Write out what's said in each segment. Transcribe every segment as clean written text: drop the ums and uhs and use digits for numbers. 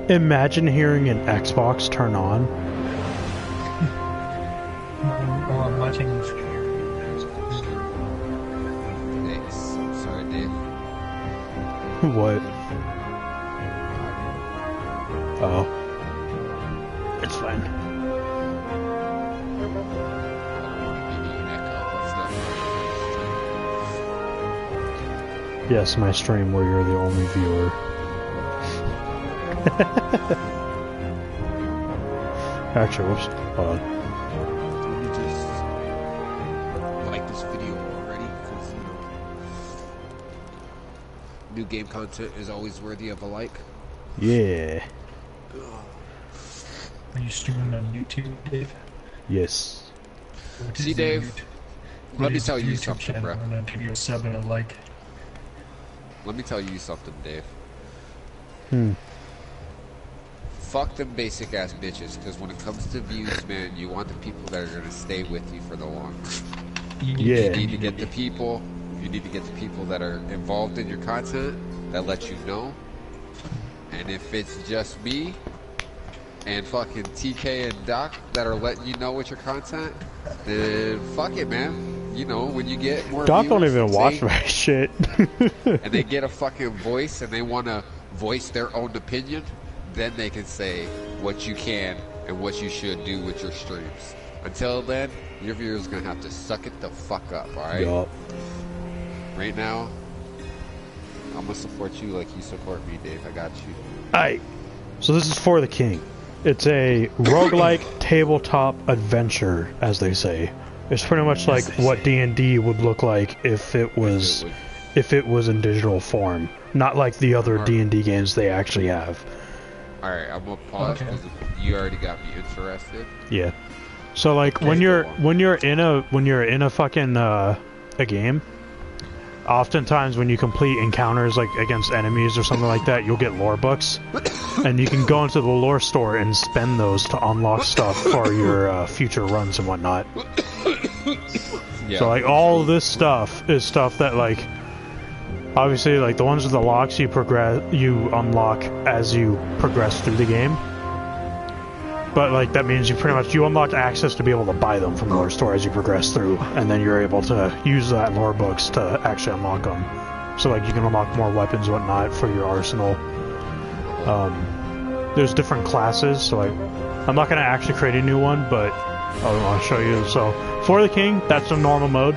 Imagine hearing an Xbox turn on. While I'm watching this. I'm sorry, Dave. What? Oh. It's fine. Yes, my stream where you're the only viewer. Actually, whoops. Hold on. Let me just like this video already, because, you know, new game content is always worthy of a like. Yeah. Are you streaming on YouTube, Dave? Yes. See, Dave, let me tell you something, bro. I'm gonna give you a sub and a like. Let me tell you something, Dave. Fuck them basic ass bitches, because when it comes to views, man, you want the people that are gonna stay with you for the long run. Yeah. You need to get the people. You need to get the people that are involved in your content, that let you know. And if it's just me and fucking TK and Doc that are letting you know with your content, then fuck it, man. You know, when you get more Doc views, don't even watch my shit. and they get a fucking voice and they want to voice their own opinion, then they can say what you can and what you should do with your streams. Until then, your viewers are going to have to suck it the fuck up, alright? Yup. Right now, I'm going to support you like you support me, Dave. I got you. Alright. So this is For the King. It's a roguelike tabletop adventure, as they say. It's pretty much like what D&D would look like if it was in digital form, not like the other D&D games they actually have. All right, I'm gonna pause because you already got me interested. Yeah. So like when you're in a fucking a game, oftentimes when you complete encounters like against enemies or something like that, you'll get lore books, and you can go into the lore store and spend those to unlock stuff for your future runs and whatnot. Yeah. So like all this stuff is stuff that like obviously like the ones with the locks you unlock as you progress through the game. But like that means you unlock access to be able to buy them from the lore store as you progress through, and then you're able to use that lore books to actually unlock them. So like you can unlock more weapons and whatnot for your arsenal. There's different classes, so like I'm not gonna actually create a new one, but I'll show you. So For the King, that's the normal mode.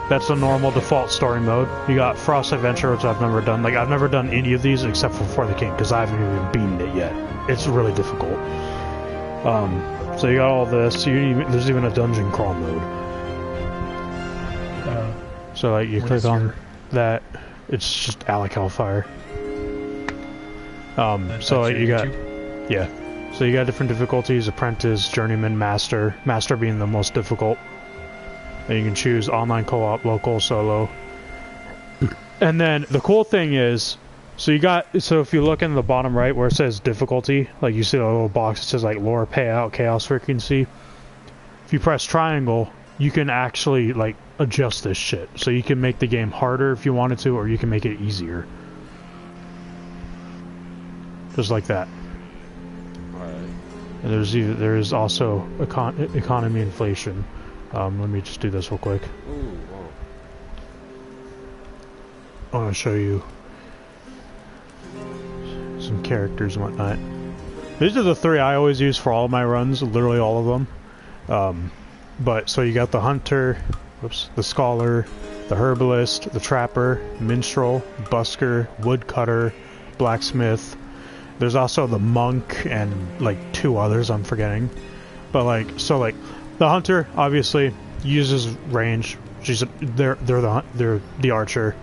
That's the normal default story mode. You got Frost Adventure, which I've never done. Like I've never done any of these except for the King, because I haven't even beaten it yet. It's really difficult. So you got all this. There's even a dungeon crawl mode. So like you click on that, it's just Alec Hellfire. So like, you got So you got different difficulties: Apprentice, Journeyman, Master. Master being the most difficult. And you can choose online, co-op, local, solo. And then the cool thing is, so if you look in the bottom right where it says difficulty, like you see a little box that says like lore, payout, chaos frequency. If you press triangle, you can actually like adjust this shit. So you can make the game harder if you wanted to, or you can make it easier. Just like that. And there is also economy inflation. Let me just do this real quick. Ooh, whoa. I want to show you some characters and whatnot. These are the three I always use for all of my runs, literally all of them. But so you got the hunter, the scholar, the herbalist, the trapper, minstrel, busker, woodcutter, blacksmith. There's also the monk and like two others I'm forgetting. But like the hunter obviously uses range. They're the archer.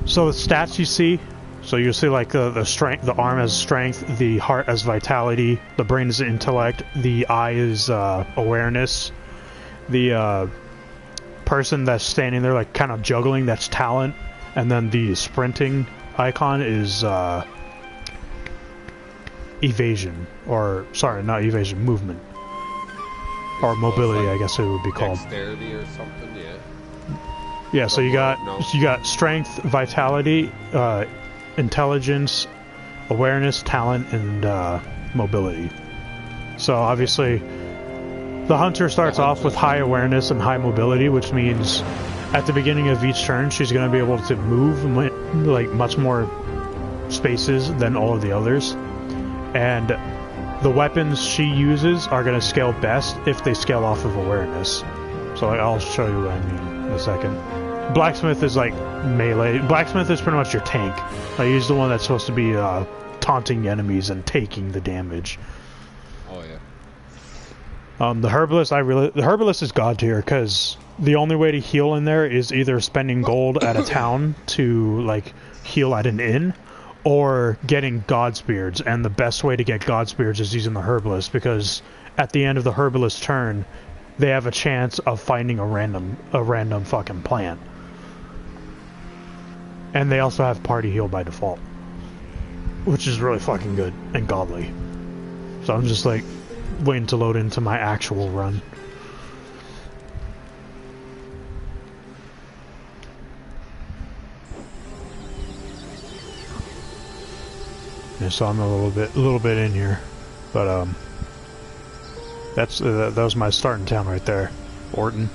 So the stats you see, so you see like the strength, the arm has strength, the heart has vitality, the brain is intellect, the eye is awareness, the person that's standing there like kind of juggling, that's talent, and then the sprinting icon is evasion, or sorry, not evasion, movement. Or mobility, like I guess it would be called. Dexterity or something, yeah. Yeah, so you got strength, vitality, intelligence, awareness, talent, and mobility. So obviously, the hunter starts off with high awareness and high mobility, which means at the beginning of each turn, she's going to be able to move like much more spaces than all of the others. And the weapons she uses are going to scale best if they scale off of awareness. So I'll show you what I mean in a second. Blacksmith is like melee. Blacksmith is pretty much your tank. Like, he's the one that's supposed to be taunting enemies and taking the damage. Oh yeah. The herbalist, the herbalist is god tier because the only way to heal in there is either spending gold at a town to like heal at an inn, or getting god spears. And the best way to get god spears is using the herbalist, because at the end of the herbalist's turn, they have a chance of finding a random fucking plant. And they also have party heal by default, which is really fucking good and godly. So I'm just like waiting to load into my actual run. Yeah, so I'm a little bit in here, but that was my starting town right there, Orton.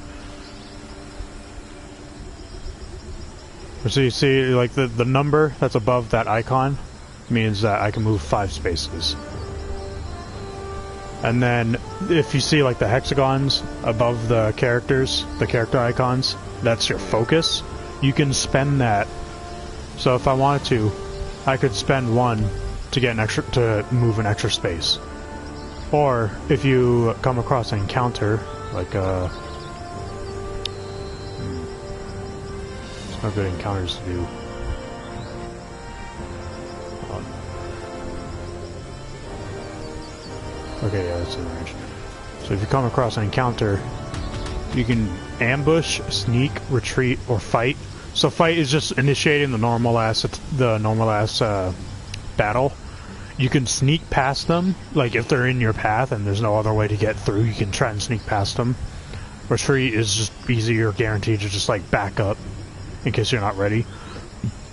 So you see, like the number that's above that icon means that I can move 5 spaces. And then if you see like the hexagons above the characters, the character icons, that's your focus. You can spend that. So if I wanted to, I could spend 1 to get to move an extra space. Or if you come across an encounter, like there's no good encounters to do. Okay, yeah, that's in range. So if you come across an encounter, you can ambush, sneak, retreat, or fight. So fight is just initiating the normal ass battle. You can sneak past them, like if they're in your path and there's no other way to get through, you can try and sneak past them. Retreat is just easy, you're guaranteed to just like back up in case you're not ready.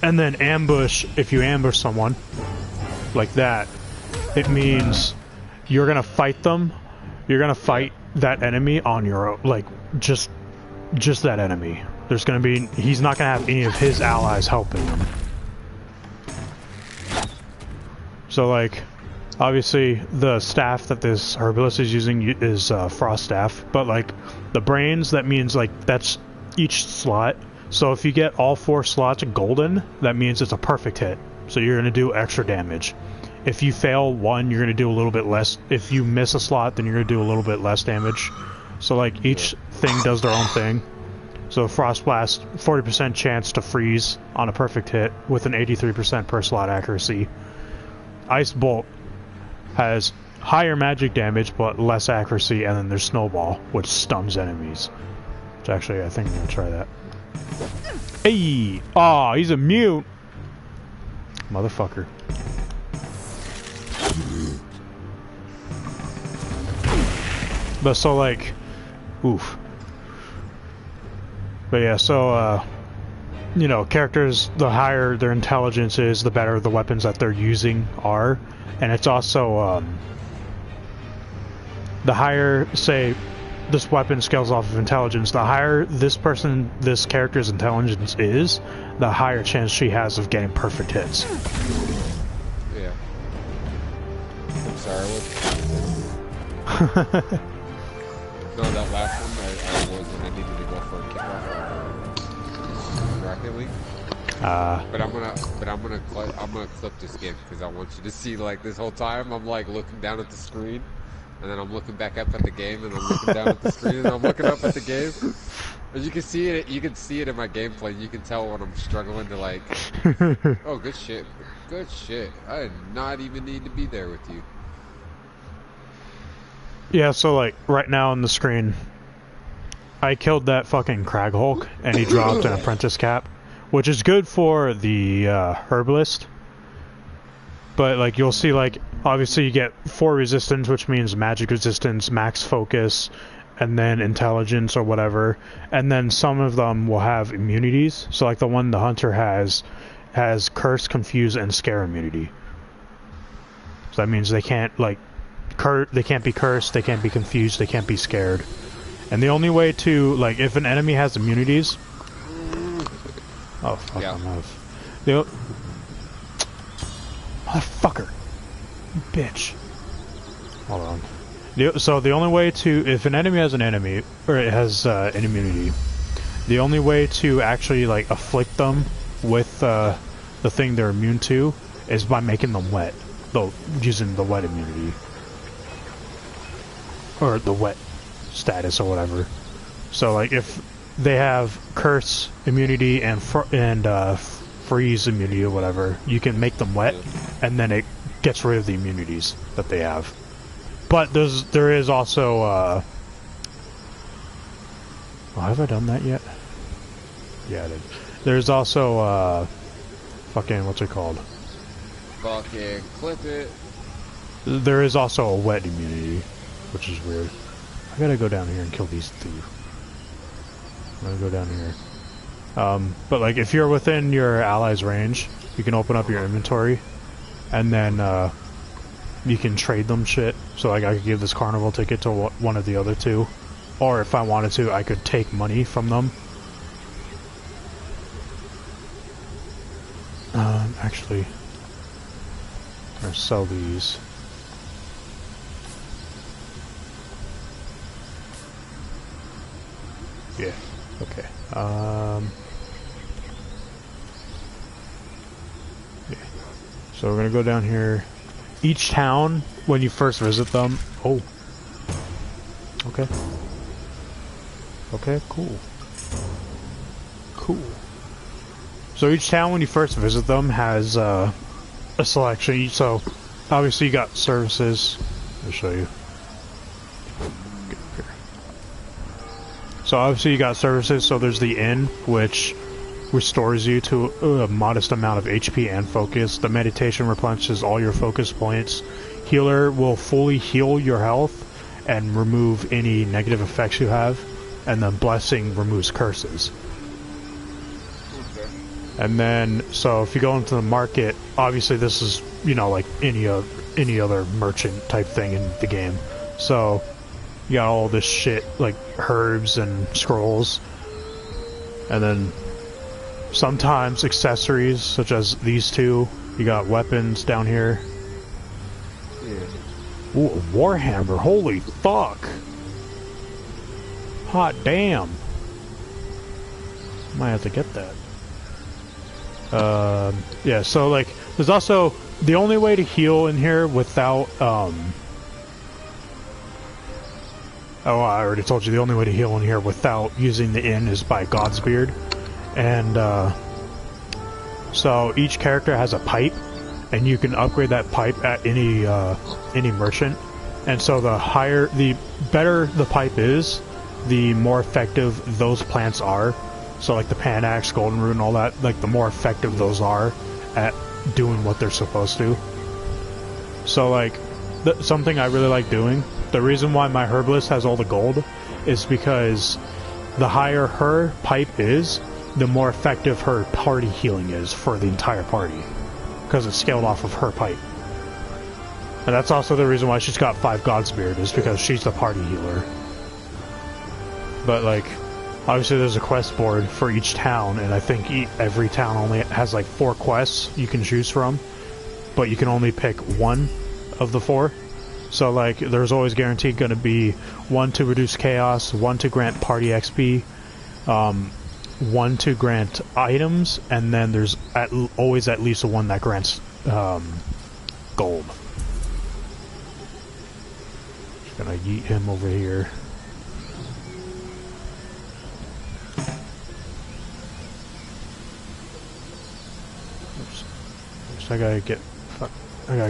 And then ambush, if you ambush someone like that, it means you're gonna fight them. You're gonna fight that enemy on your own, like just that enemy. There's gonna be, he's not gonna have any of his allies helping him. So like, obviously the staff that this herbalist is using is frost staff, but like the brains, that means like that's each slot. So if you get all 4 slots golden, that means it's a perfect hit. So you're gonna do extra damage. If you fail 1, you're going to do a little bit less. If you miss a slot, then you're going to do a little bit less damage. So like each thing does their own thing. So Frost Blast, 40% chance to freeze on a perfect hit with an 83% per slot accuracy. Ice Bolt has higher magic damage but less accuracy, and then there's Snowball, which stuns enemies. Which actually, I think I'm going to try that. Hey! Aw, he's immune! Motherfucker. But so like, oof. But yeah, so you know, characters, the higher their intelligence is, the better the weapons that they're using are. And it's also the higher, say, this weapon scales off of intelligence, the higher this character's intelligence is, the higher chance she has of getting perfect hits. Yeah. I'm sorry, no, that last one I was when I needed to go for a kickoff Rocket League. But I'm gonna clip this game because I want you to see, like, this whole time I'm like looking down at the screen, and then I'm looking back up at the game, and I'm looking down at the screen, and I'm looking up at the game. As you can see it, in my gameplay. You can tell when I'm struggling to like. Oh, good shit, good shit. I did not even need to be there with you. Yeah, so like right now on the screen, I killed that fucking Crag Hulk, and he dropped an apprentice cap, which is good for the herbalist. But like you'll see, like obviously you get 4 resistance, which means magic resistance, max focus, and then intelligence or whatever. And then some of them will have immunities. So like the one the hunter has curse, confuse, and scare immunity. So that means they can't like they can't be cursed, they can't be confused, they can't be scared. And the only way to like if an enemy has immunities, oh fuck enough. Motherfucker, you bitch. Hold on. So the only way to if an enemy has an enemy or it has an immunity, the only way to actually like afflict them with the thing they're immune to is by making them wet, though using the wet immunity or the wet status or whatever. So like if they have curse immunity and freeze immunity or whatever, you can make them wet, and then it gets rid of the immunities that they have. But there is also oh, have I done that yet? Yeah, I did. There's also fucking what's it called? Fucking clip it. There is also a wet immunity, which is weird. I gotta go down here and kill these two. I'm gonna go down here. But like if you're within your ally's range, you can open up your inventory, and then you can trade them shit. So like I could give this carnival ticket to one of the other two, or if I wanted to, I could take money from them. Actually, I'm gonna sell these. Yeah. Okay. Yeah. So we're gonna go down here. Each town, when you first visit them. Oh. Okay. Okay. Cool. Cool. So each town, when you first visit them, has a selection. So obviously you got services. I'll show you. Get up here. So obviously you got services. So there's the inn, which restores you to a modest amount of HP and focus. The meditation replenishes all your focus points. Healer will fully heal your health and remove any negative effects you have. And then blessing removes curses. And then, so if you go into the market, obviously this is, you know, like any other merchant type thing in the game. So you got all this shit like herbs and scrolls, and then sometimes accessories such as these two. You got weapons down here. Ooh, a warhammer! Holy fuck! Hot damn! Might have to get that. Yeah, so like, there's also, the only way to heal in here without, oh, I already told you, the only way to heal in here without using the inn is by Godsbeard. And, so each character has a pipe, and you can upgrade that pipe at any merchant. And so the better the pipe is, the more effective those plants are. So like the Panax, Golden Root, and all that, like the more effective those are at doing what they're supposed to. So like, something I really like doing, the reason why my herbalist has all the gold is because the higher her pipe is, the more effective her party healing is for the entire party. Because it's scaled off of her pipe. And that's also the reason why she's got 5 Godsbeard, is because she's the party healer. But like, obviously there's a quest board for each town, and I think every town only has like 4 quests you can choose from, but you can only pick one of the 4. So like, there's always guaranteed going to be 1 to reduce chaos, 1 to grant party XP, 1 to grant items, and then there's always at least one that grants gold. Just gonna yeet him over here. I gotta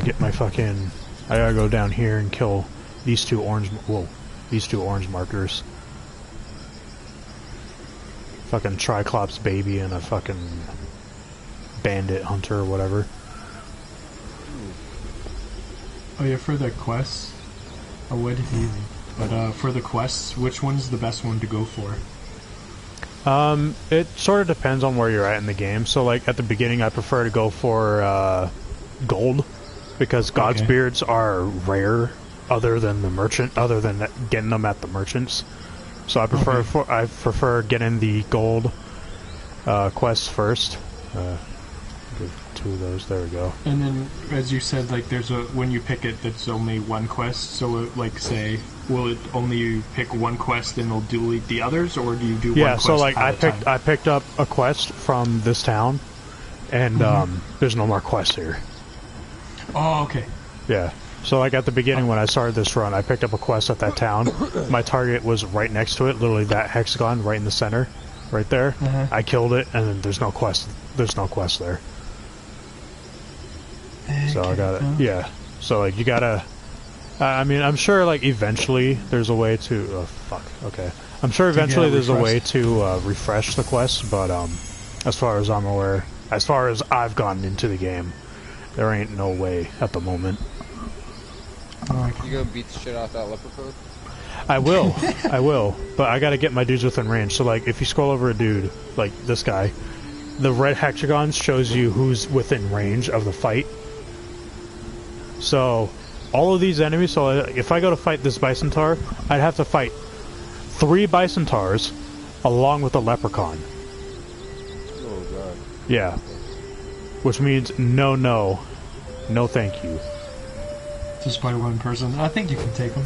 get my fucking, I gotta go down here and kill these two orange markers. Fucking Triclops baby and a fucking bandit hunter or whatever. Oh yeah, for the quests, I would easy. But for the quests, which one's the best one to go for? It sort of depends on where you're at in the game. So like at the beginning I prefer to go for gold, because God's Okay. beards are rare, other than getting them at the merchants. So I prefer getting the gold quests first. Give 2 of those. There we go. And then, as you said, like there's when you pick it, that's only one quest. So, like, say, will it only pick one quest and it'll delete the others, or do you do Yeah. one quest So like at a time? I picked up a quest from this town, and there's no more quests here. Oh, okay. Yeah. So like at the beginning when I started this run, I picked up a quest at that town. My target was right next to it, literally that hexagon right in the center, right there. I killed it, and then there's no quest. There's no quest there. So I got it. Yeah. So like you gotta. I mean, I'm sure like eventually there's a way to. Oh fuck. Okay. I'm sure eventually there's a way to refresh the quest, but as far as I'm aware, as far as I've gotten into the game, there ain't no way at the moment. You gonna beat the shit out that leprechaun? I will. I will. But I gotta get my dudes within range. So, like, if you scroll over a dude, like this guy, the red hexagon shows you who's within range of the fight. So, all of these enemies, so if I go to fight this Bicentar, I'd have to fight 3 Bicentars along with a leprechaun. Oh god. Yeah. Which means no thank you. Just by one person. I think you can take them.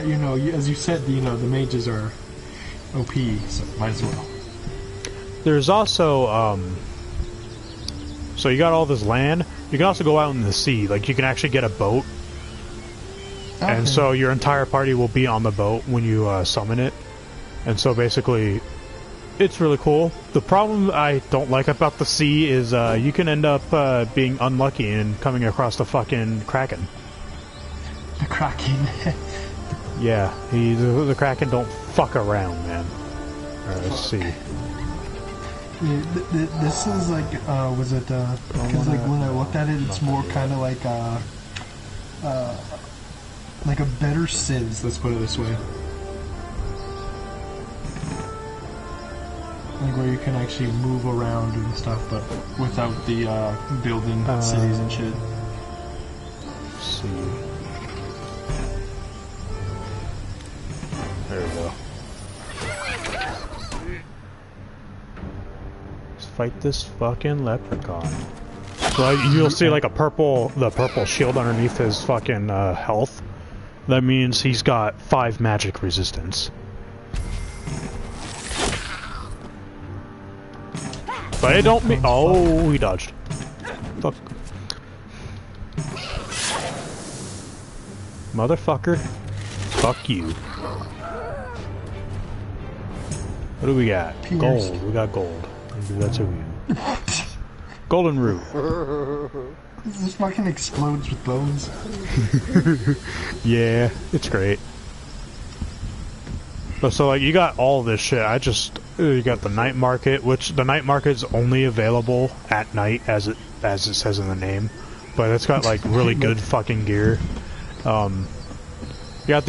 You know, as you said, you know, the mages are OP, so might as well. There's also, so you got all this land. You can also go out in the sea. Like, you can actually get a boat. Okay. And so your entire party will be on the boat when you summon it. And so basically, it's really cool. The problem I don't like about the sea is you can end up being unlucky and coming across the fucking Kraken. The Kraken. Yeah, the Kraken don't fuck around, man. Alright, let's see. This is like, was it, because like when I looked at it, it's more kind of like a better Civ, let's put it this way. Like where you can actually move around and stuff, but without the building cities and shit. Let's see. There we go. Let's fight this fucking leprechaun. So you'll see like the purple shield underneath his fucking health. That means he's got 5 magic resistance. But it don't mean. Oh, he dodged. Fuck. Motherfucker. Fuck you. What do we got? Pierce. Gold. We got gold. Maybe that's who we. Golden root. This fucking explodes with bones. Yeah, it's great. But so like you got all this shit. You got the night market, which the night market is only available at night, as it says in the name. But it's got like really good fucking gear. You got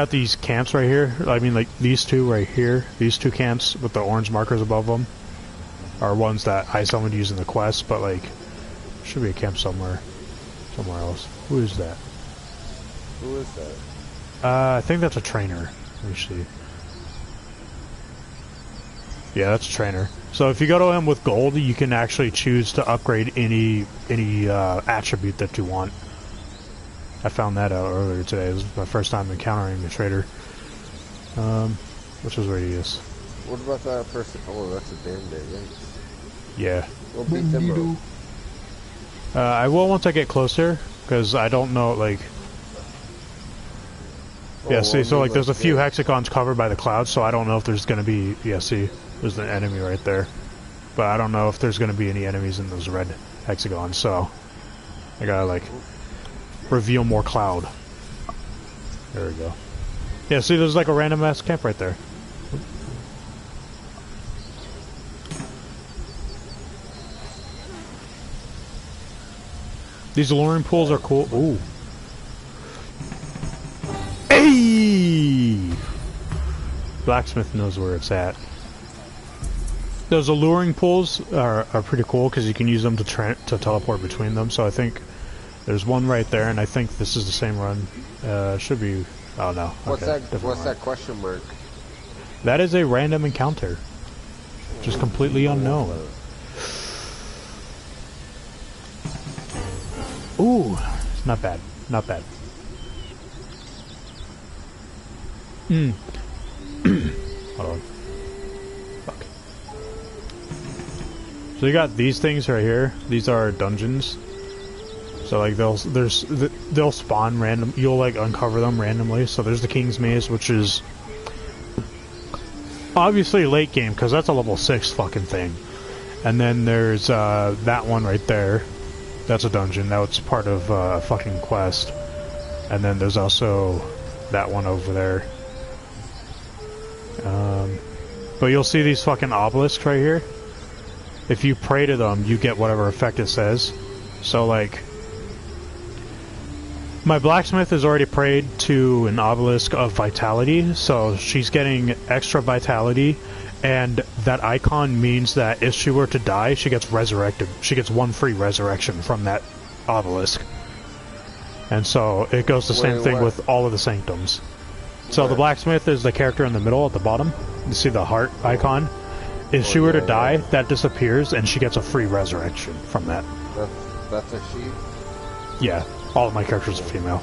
these camps right here. I mean, like these two right here. These 2 camps with the orange markers above them are ones that I summoned using the quest. But like, should be a camp somewhere else. Who is that? Who is that? I think that's a trainer. Let me see. Yeah, that's a trainer. So if you go to him with gold, you can actually choose to upgrade any attribute that you want. I found that out earlier today. This was my first time encountering a trader. Which was Radius. What about that person? Oh, that's a bandit, right? Yeah. We'll beat them up. I will once I get closer, because I don't know, like... Yeah, see, so like there's a few hexagons covered by the clouds, so I don't know if there's gonna be... Yeah, see, there's an enemy right there. But I don't know if there's gonna be any enemies in those red hexagons, so... I gotta, like... reveal more cloud. There we go. Yeah, see, there's like a random ass camp right there. These luring pools are cool. Ooh. Hey! Blacksmith knows where it's at. Those alluring pools are pretty cool because you can use them to teleport between them. So I think there's one right there, and I think this is the same run. Should be. Oh no. What's okay, that? What's run. that question mark? That is a random encounter, just completely unknown. Ooh, not bad. Not bad. Hold on. Fuck. So you got these things right here. These are dungeons. So like they'll spawn random. You'll like uncover them randomly. So there's the King's Maze, which is obviously late game because that's a level 6 fucking thing. And then there's that one right there. That's a dungeon. That was part of a fucking quest. And then there's also that one over there. But you'll see these fucking obelisks right here. If you pray to them, you get whatever effect it says. So like, my blacksmith has already prayed to an obelisk of vitality, so she's getting extra vitality, and that icon means that if she were to die, she gets resurrected. She gets 1 free resurrection from that obelisk. And so it goes the same thing with all of the sanctums. So the blacksmith is the character in the middle at the bottom. You see the heart icon? If she were to die, that disappears, and she gets a free resurrection from that. That's a she? Yeah, all of my characters are female.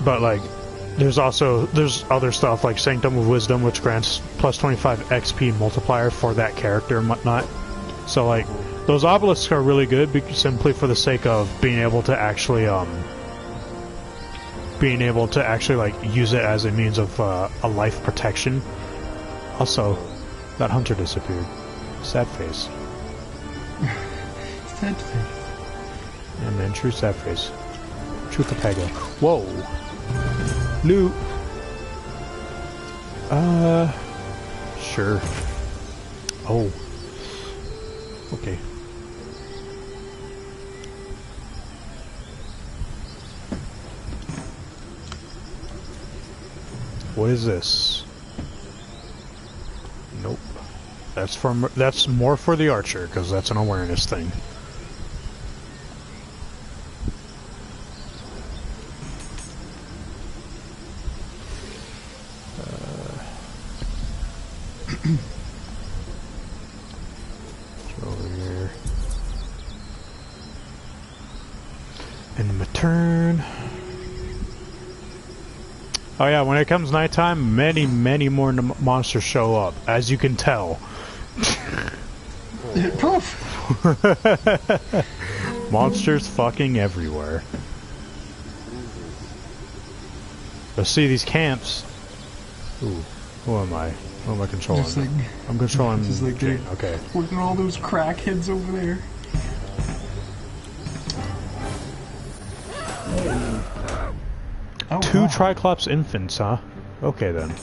But like, there's other stuff like Sanctum of Wisdom, which grants plus 25 XP multiplier for that character and whatnot. So like, those obelisks are really good simply for the sake of being able to actually like use it as a means of a life protection. Also, that hunter disappeared. Sad face. Sad face. Yeah, man, true sad face. True Capego. Whoa. Loot. Sure. Oh. Okay. What is this? Nope. That's more for the archer, because that's an awareness thing. Over here. End my turn. Oh yeah, when it comes nighttime, many, many more monsters show up, as you can tell. Poof! Monsters fucking everywhere. But see these camps. Ooh, who am I? Who am I controlling? Just like, I'm controlling. just like Jane. Okay. Look at all those crackheads over there. Oh, 2 wow. Triclops infants, huh? Okay then.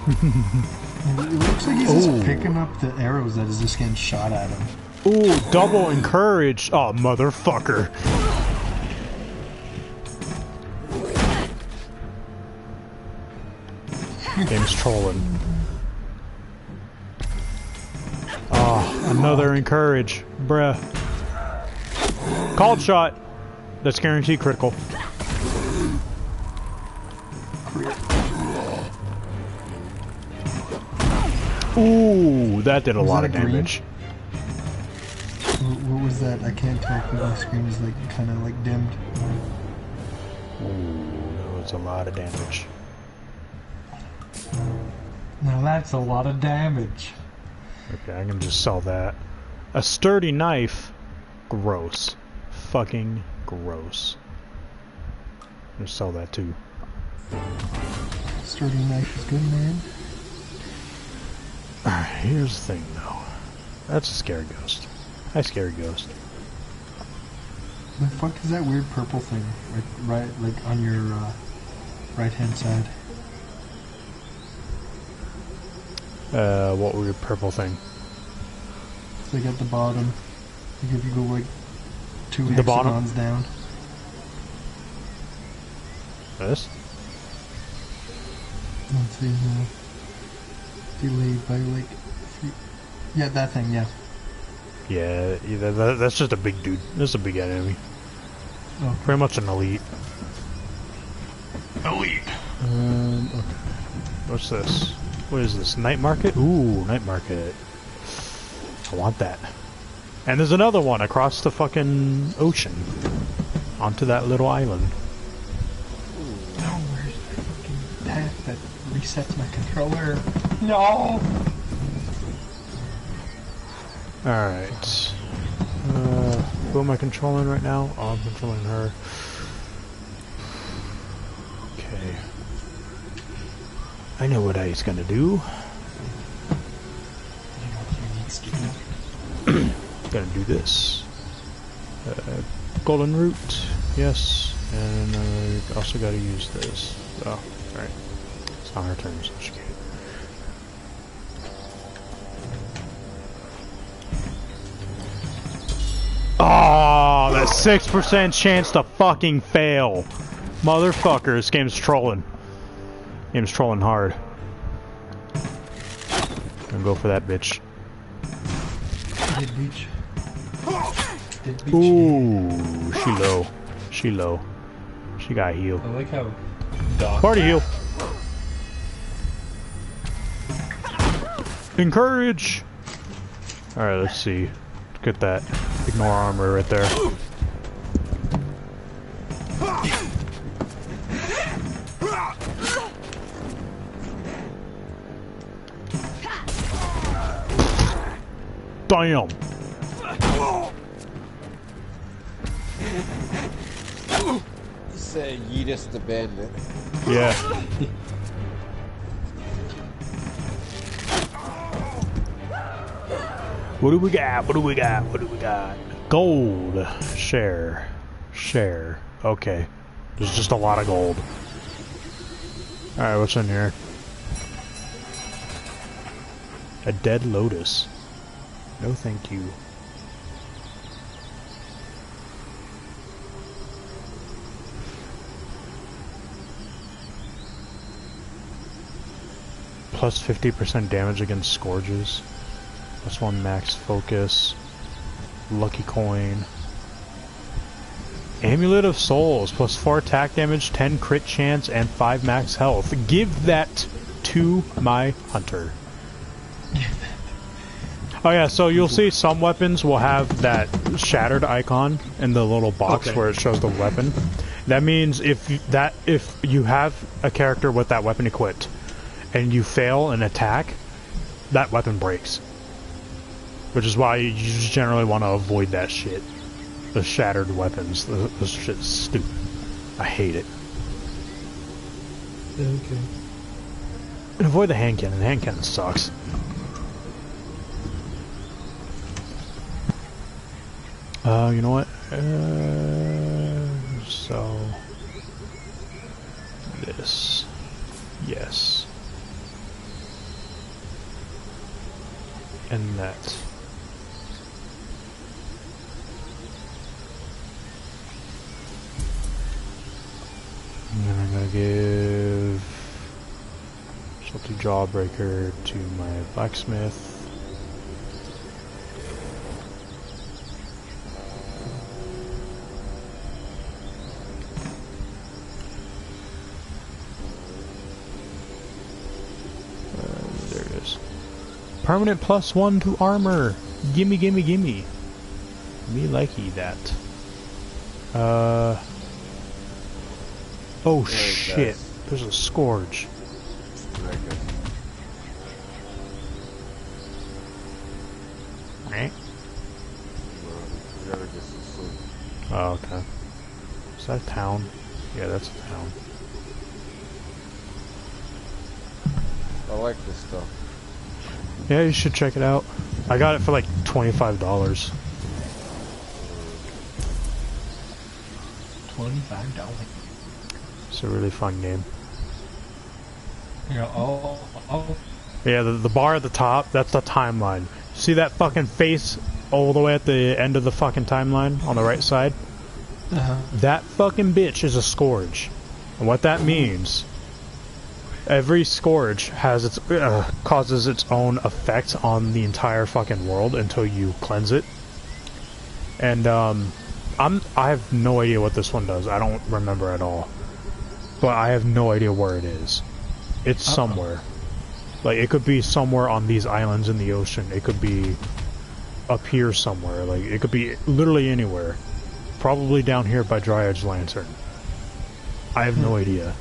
It looks like he's just picking up the arrows that is just getting shot at him. Ooh, double encouraged. Oh, motherfucker. Game's trolling. Oh, another encourage. Bruh. Called shot. That's guaranteed critical. Ooh, that did a lot of damage. What was that? I can't tell if my screen is like kind of like dimmed. Ooh, that was a lot of damage. Now that's a lot of damage. Okay, I can just sell that. A sturdy knife? Gross. Fucking gross. I'm gonna sell that too. Sturdy knife is good, man. Alright, here's the thing though. That's a scary ghost. Hi, scary ghost. The fuck is that weird purple thing? Right, like on your right hand side. What weird purple thing? It's like at the bottom. Like if you go like 2 The bottom? hexagons down. This? Let's see, delayed by like 3... Yeah, that thing, yeah. Yeah, that's just a big dude. That's a big enemy. Okay. Pretty much an elite. Elite! Okay. What's this? What is this? Night market? Ooh, night market. I want that. And there's another one across the fucking ocean. Onto that little island. No, where's the fucking path that resets my controller? No! Alright. Who am I controlling right now? Oh, I'm controlling her. Okay. I know what I's gonna do. Gonna do this. Golden root, yes, and also gotta use this. Oh, alright. It's not her turn, so she can't. Oh, that 6% chance to fucking fail. Motherfucker, this game's trolling. Game's trolling hard. Gonna go for that bitch. Did beach. Ooh, she low. She low. She got healed. I like how Doc... Party heal. Encourage. Alright, let's see. Get that. Ignore armor right there. Damn. Say Yeetus the Bandit. Yeah. What do we got? What do we got? What do we got? Gold. Share. Share. Okay. There's just a lot of gold. Alright, what's in here? A dead lotus. No thank you. Plus 50% damage against scourges. Plus 1 max focus. Lucky coin. Amulet of Souls. Plus 4 attack damage, 10 crit chance, and 5 max health. Give that to my hunter. Oh yeah, so you'll see some weapons will have that shattered icon in the little box where it shows the weapon. That means if you have a character with that weapon equipped and you fail an attack, that weapon breaks. Which is why you just generally want to avoid that shit. The shattered weapons. This shit's stupid. I hate it. Okay. And avoid the hand cannon. The hand cannon sucks. You know what? So... this. Yes. And that. And then I'm gonna give Salty Jawbreaker to my blacksmith. There it is. Permanent +1 to armor. Gimme, gimme, gimme. Me likey that. Oh shit, there's a scourge. Right? Oh, okay. Is that a town? Yeah, that's a town. I like this stuff. Yeah, you should check it out. I got it for like $25. $25. It's a really fun game. Yeah, Yeah, the bar at the top, that's the timeline. See that fucking face all the way at the end of the fucking timeline on the right side, that fucking bitch is a Scourge. And what that means, every Scourge has its causes its own effect on the entire fucking world until you cleanse it. And I have no idea what this one does. I don't remember at all. But I have no idea where it is. It's somewhere. Like, it could be somewhere on these islands in the ocean. It could be up here somewhere. Like, it could be literally anywhere. Probably down here by Dryad's Lantern. I have no idea.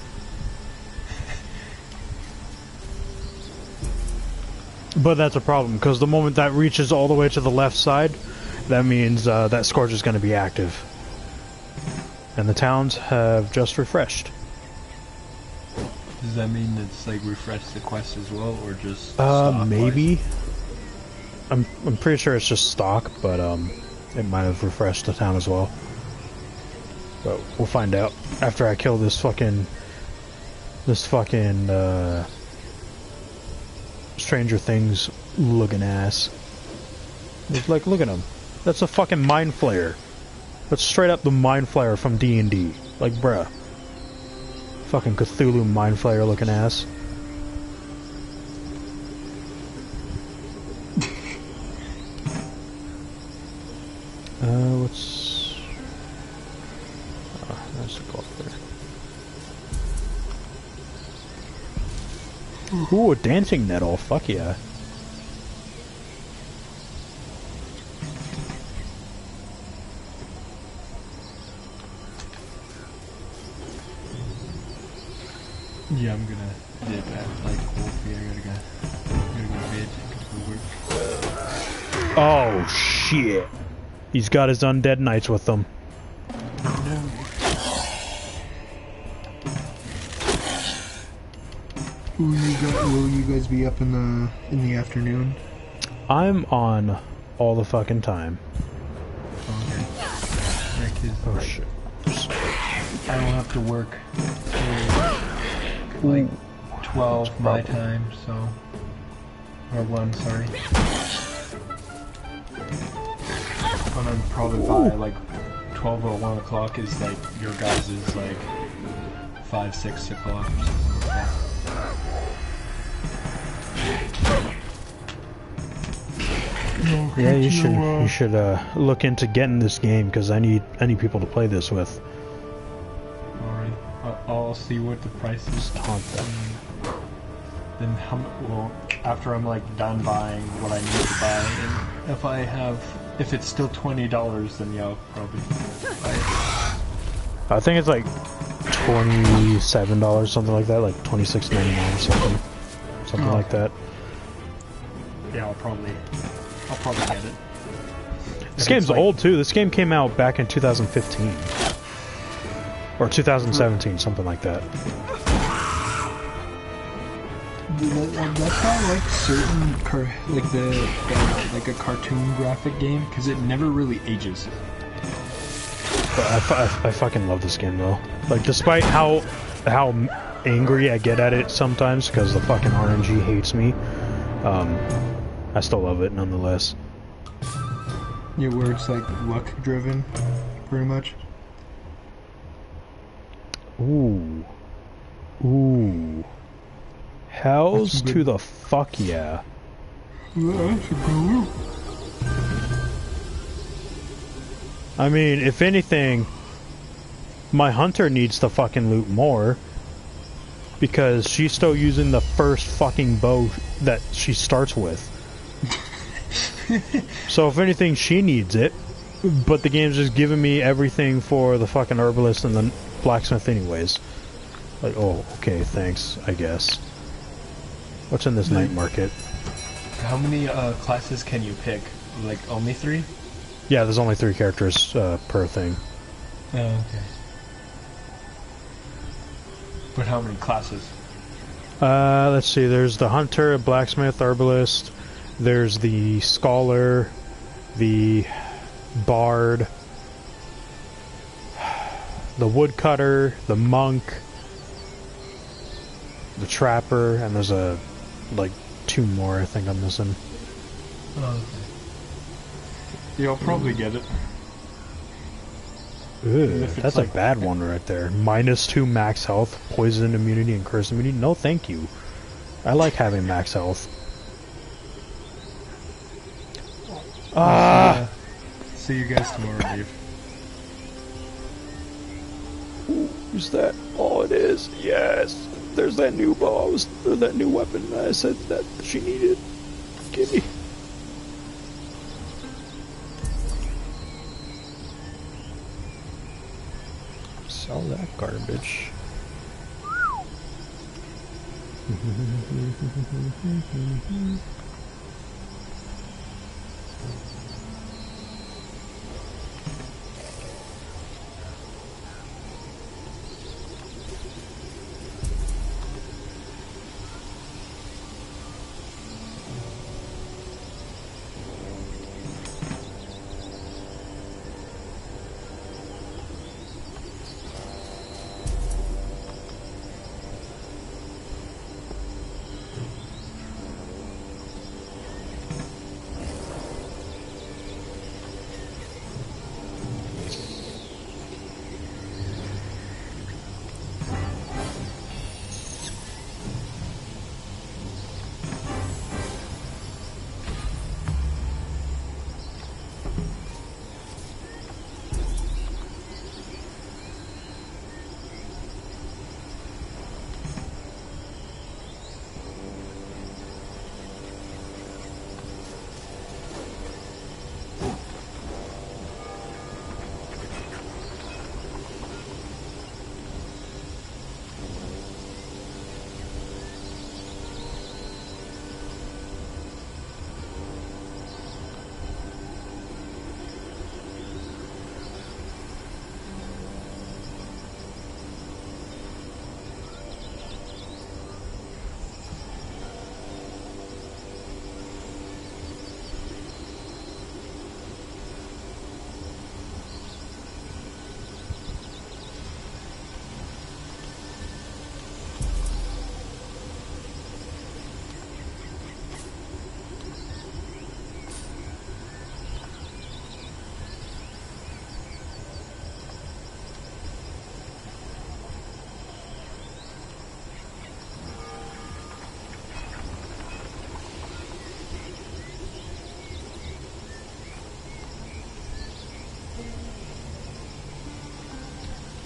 But that's a problem, because the moment that reaches all the way to the left side, that means that Scourge is going to be active. And the towns have just refreshed. Does that mean it's like refresh the quest as well, or just maybe. I'm pretty sure it's just stock, but it might have refreshed the town as well. But we'll find out after I kill this fucking Stranger Things looking ass. It's like, look at him. That's a fucking Mind Flayer. That's straight up the Mind Flayer from D&D. Like, bruh. Fucking Cthulhu Mind Flayer looking ass. What's... Oh, there's the clock there. Ooh, a dancing nettle. Fuck yeah. Yeah, I'm gonna dip at like Wolfie. I gotta go to bed. Gotta go work. Oh shit! He's got his undead knights with him. Will you guys be up in the afternoon? I'm on all the fucking time. Okay. Oh shit! I don't have to work till like 12 my time, so or 1, sorry. And then probably by like 12 or 1 o'clock is like your guys' is like 5, 6 o'clock or something like that. Yeah, you should look into getting this game because I need people to play this with. Alright, I'll see what the price is. Taunt them. Then well, after I'm like done buying what I need to buy, and if it's still $20, then yeah, I'll probably buy it. I think it's like $27, something like that, like $26.99 or something like that. Yeah, I'll probably get it. This game's like, old too. This game came out back in 2015 or 2017, something like that. That's not like certain like a cartoon graphic game because it never really ages. But I fucking love this game though. Like, despite how angry I get at it sometimes because the fucking RNG hates me, I still love it nonetheless. Yeah, where it's like luck driven, pretty much. Ooh. Hells to the fuck yeah. I mean, if anything, my hunter needs to fucking loot more. Because she's still using the first fucking bow that she starts with. So if anything, she needs it. But the game's just giving me everything for the fucking herbalist and the blacksmith anyways. Like, oh, okay, thanks, I guess. What's in this night market? How many classes can you pick? Like, only 3? Yeah, there's only 3 characters per thing. Oh, okay. But how many classes? Let's see, there's the hunter, blacksmith, herbalist, there's the scholar, the bard, the woodcutter, the monk, the trapper, and there's like 2 more I think I'm missing. Oh, You'll probably get it. Ugh, if it's that's like- a bad one right there. -2 max health, poison immunity, and curse immunity. No, thank you. I like having max health. Ah! See you guys tomorrow, Dave. Is that all it is? Yes. There's that new bow, or that new weapon I said that she needed. Gimme. Sell that garbage.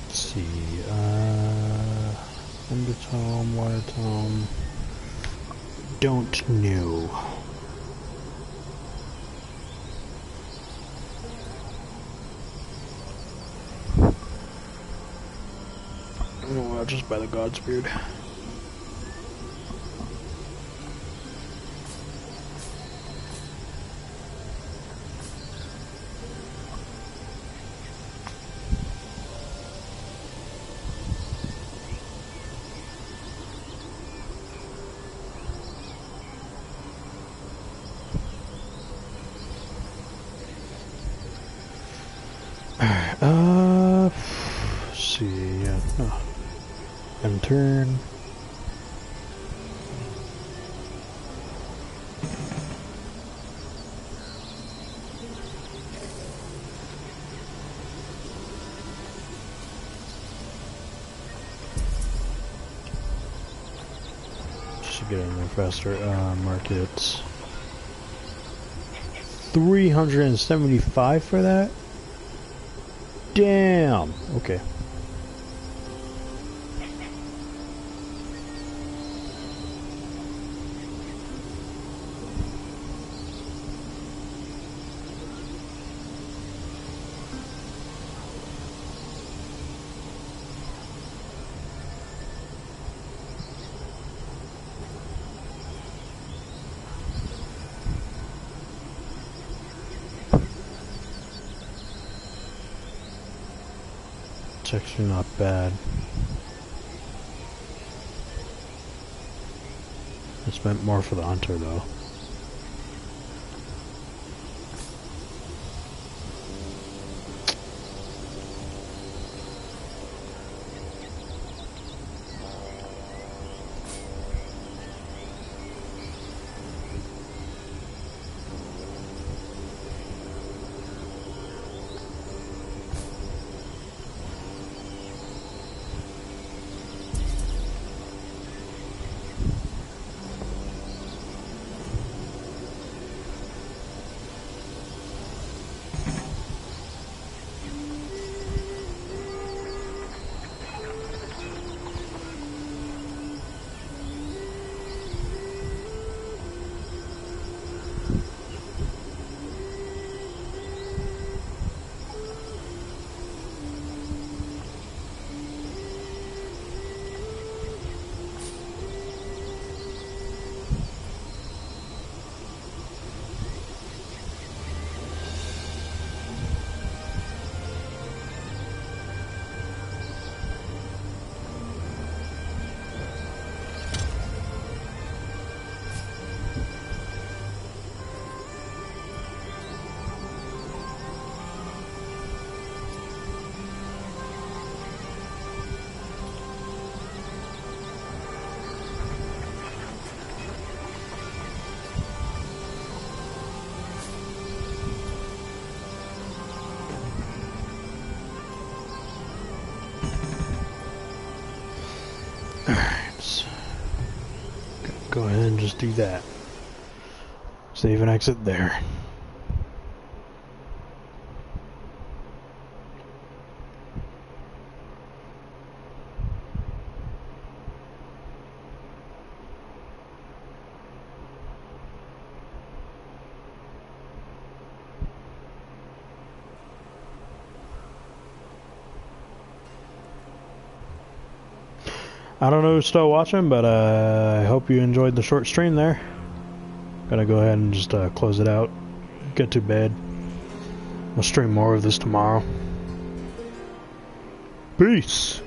Let's see, Undertome, Water Tome, don't know. Oh, I'll just buy the Godspeed. Let's see, yeah, end turn. Just to get in there faster, markets. 375 for that? Damn. Okay. It's actually not bad. I spent more for the hunter though. go ahead and just do that. Save and exit there. I don't know who's still watching, but I hope you enjoyed the short stream there. Gonna go ahead and just close it out, get to bed. We'll stream more of this tomorrow. Peace!